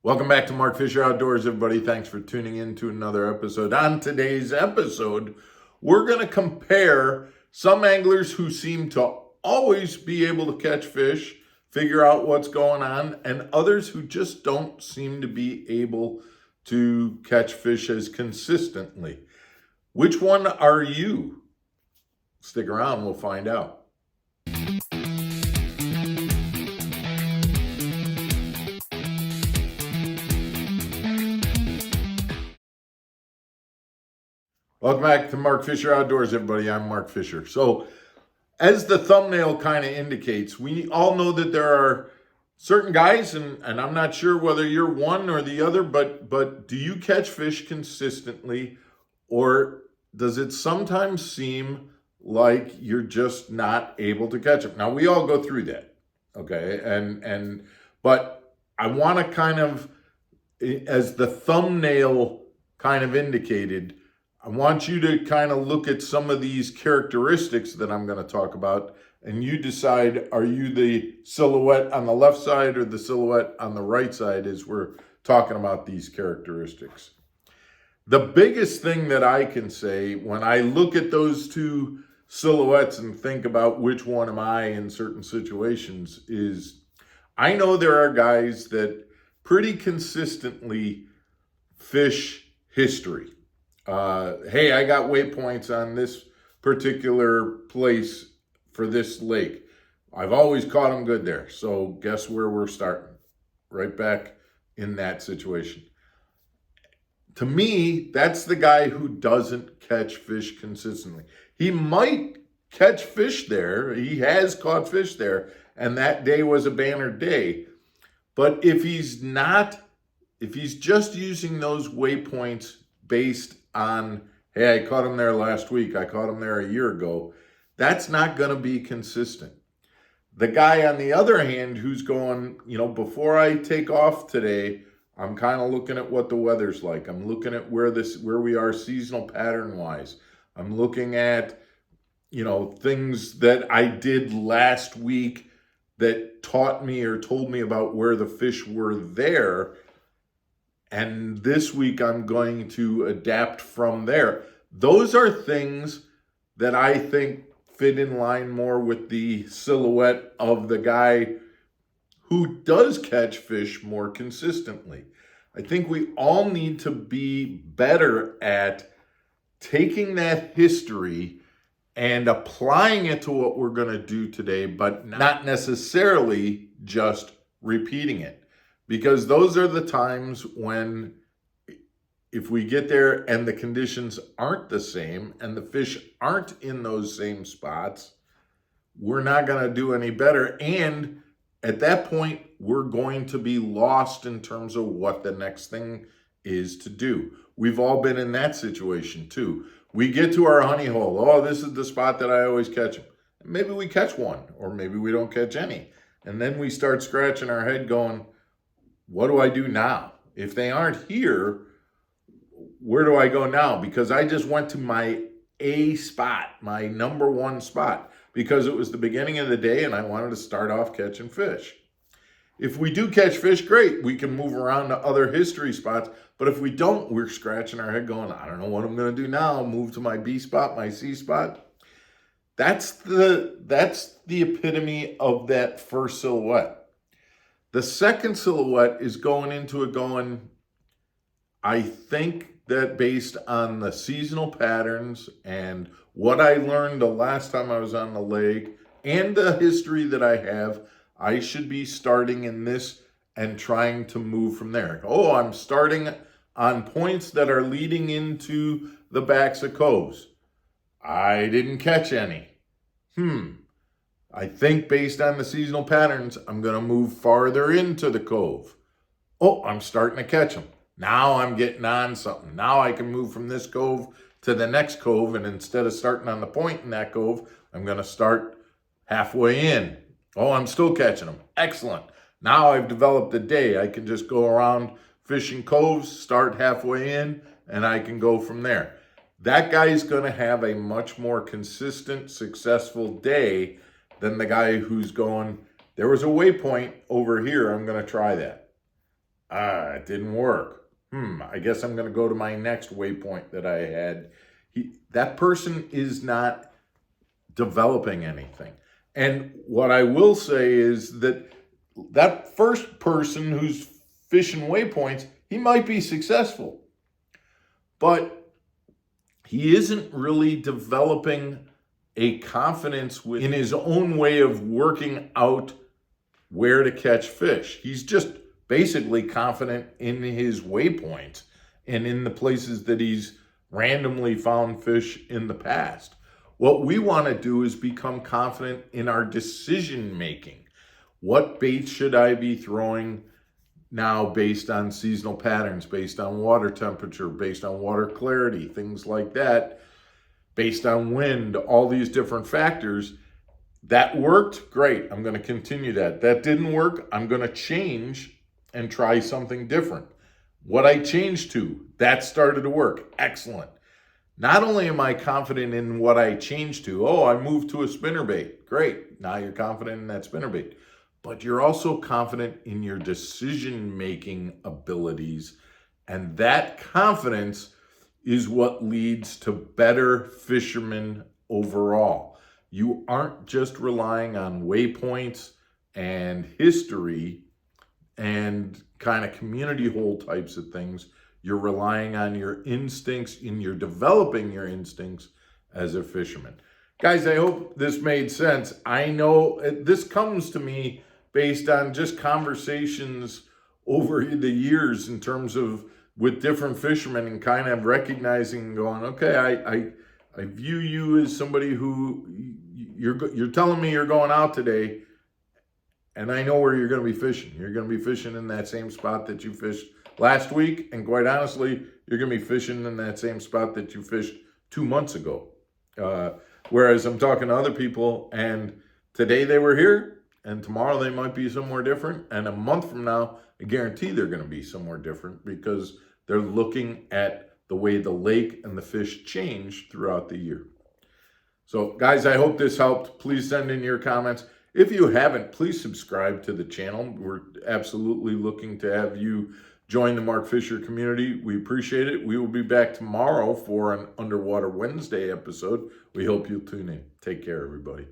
Welcome back to Mark Fisher Outdoors, everybody. Thanks for tuning in to another episode. On today's episode, we're going to compare some anglers who seem to always be able to catch fish, figure out what's going on, and others who just don't seem to be able to catch fish as consistently. Which one are you? Stick around, we'll find out. Welcome back to Mark Fisher Outdoors, everybody. I'm Mark Fisher. So, as the thumbnail kind of indicates, we all know that there are certain guys, and I'm not sure whether you're one or the other, but do you catch fish consistently, or does it sometimes seem like you're just not able to catch them? Now, we all go through that, okay? But I want to kind of, as the thumbnail kind of indicated, I want you to kind of look at some of these characteristics that I'm going to talk about, and you decide, are you the silhouette on the left side or the silhouette on the right side as we're talking about these characteristics. The biggest thing that I can say when I look at those two silhouettes and think about which one am I in certain situations is I know there are guys that pretty consistently fish history. Hey, I got waypoints on this particular place for this lake. I've always caught them good there. So guess where we're starting? Right back in that situation. To me, that's the guy who doesn't catch fish consistently. He might catch fish there. He has caught fish there, and that day was a banner day. But if he's just using those waypoints based on, hey, I caught him there last week, I caught him there a year ago, that's not going to be consistent. The guy on the other hand who's going, before I take off today, I'm kind of looking at what the weather's like. I'm looking at where we are seasonal pattern wise. I'm looking at, things that I did last week that taught me or told me about where the fish were there. And this week I'm going to adapt from there. Those are things that I think fit in line more with the silhouette of the guy who does catch fish more consistently. I think we all need to be better at taking that history and applying it to what we're going to do today, but not necessarily just repeating it. Because those are the times when, if we get there and the conditions aren't the same and the fish aren't in those same spots, we're not going to do any better. And at that point, we're going to be lost in terms of what the next thing is to do. We've all been in that situation too. We get to our honey hole. Oh, this is the spot that I always catch them. Maybe we catch one, or maybe we don't catch any. And then we start scratching our head going, what do I do now? If they aren't here, where do I go now? Because I just went to my A spot, my number one spot, because it was the beginning of the day and I wanted to start off catching fish. If we do catch fish, great. We can move around to other history spots. But if we don't, we're scratching our head going, I don't know what I'm going to do now. Move to my B spot, my C spot. That's the epitome of that first silhouette. The second silhouette is going into it going, I think that based on the seasonal patterns and what I learned the last time I was on the lake and the history that I have, I should be starting in this and trying to move from there. Oh, I'm starting on points that are leading into the backs of coves. I didn't catch any. I think based on the seasonal patterns, I'm going to move farther into the cove. Oh, I'm starting to catch them. Now I'm getting on something. Now I can move from this cove to the next cove, and instead of starting on the point in that cove, I'm going to start halfway in. Oh, I'm still catching them. Excellent. Now I've developed a day. I can just go around fishing coves, start halfway in, and I can go from there. That guy's going to have a much more consistent, successful day than the guy who's going, there was a waypoint over here, I'm going to try that. It didn't work. I guess I'm going to go to my next waypoint that I had. That person is not developing anything. And what I will say is that that first person who's fishing waypoints, he might be successful, but he isn't really developing a confidence in his own way of working out where to catch fish. He's just basically confident in his waypoints and in the places that he's randomly found fish in the past. What we want to do is become confident in our decision making. What bait should I be throwing now based on seasonal patterns, based on water temperature, based on water clarity, things like that, based on wind, all these different factors. That worked, great. I'm going to continue that. That didn't work, I'm going to change and try something different. What I changed to, that started to work. Excellent. Not only am I confident in what I changed to, I moved to a spinnerbait. Great. Now you're confident in that spinnerbait. But you're also confident in your decision-making abilities. And that confidence is what leads to better fishermen overall. You aren't just relying on waypoints and history and kind of community hole types of things. You're relying on your instincts, and you're developing your instincts as a fisherman. Guys, I hope this made sense. I know this comes to me based on just conversations over the years in terms of with different fishermen and kind of recognizing and going, okay, I view you as somebody who you're telling me you're going out today, and I know where you're going to be fishing. You're going to be fishing in that same spot that you fished last week, and quite honestly, you're going to be fishing in that same spot that you fished 2 months ago. Whereas I'm talking to other people, and today they were here, and tomorrow they might be somewhere different, and a month from now, I guarantee they're going to be somewhere different because they're looking at the way the lake and the fish change throughout the year. So, guys, I hope this helped. Please send in your comments. If you haven't, please subscribe to the channel. We're absolutely looking to have you join the Mark Fisher community. We appreciate it. We will be back tomorrow for an Underwater Wednesday episode. We hope you'll tune in. Take care, everybody.